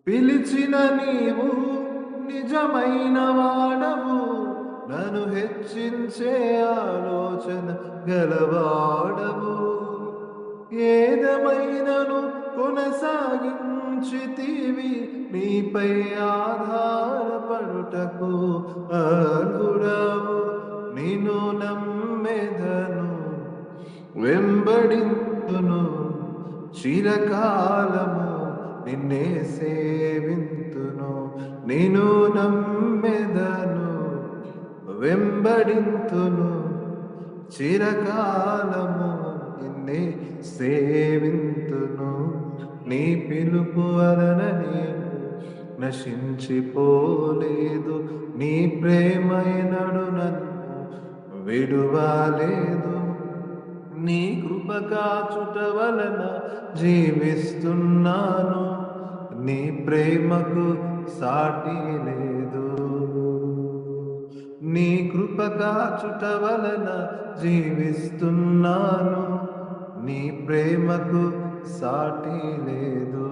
పిలిచిన నీవు నిజమైన వాడవు, నన్ను హెచ్చించే ఆలోచన గలవాడవు. ఏదమైనను కొనసాగించితివి, నీపై ఆధారపడుటకు అర్హుడవు. నిన్ను నమ్మెదను, వెంబడింతును, చిరకాలము నిన్నే సేవింతును. నిన్ను నమ్మెదను, వెంబడింతును, చిరకాలము నిన్నే సేవింతును. నీ పిలుపు వలన నేను నశించిపోలేదు, నీ ప్రేమైనడు నన్ను విడువలేదు. నీ కృప కాచుట వలన జీవిస్తున్నాను, నీ ప్రేమకు సాటి లేదు. నీ కృప కాచుట వలన జీవిస్తున్నాను, నీ ప్రేమకు సాటి లేదు.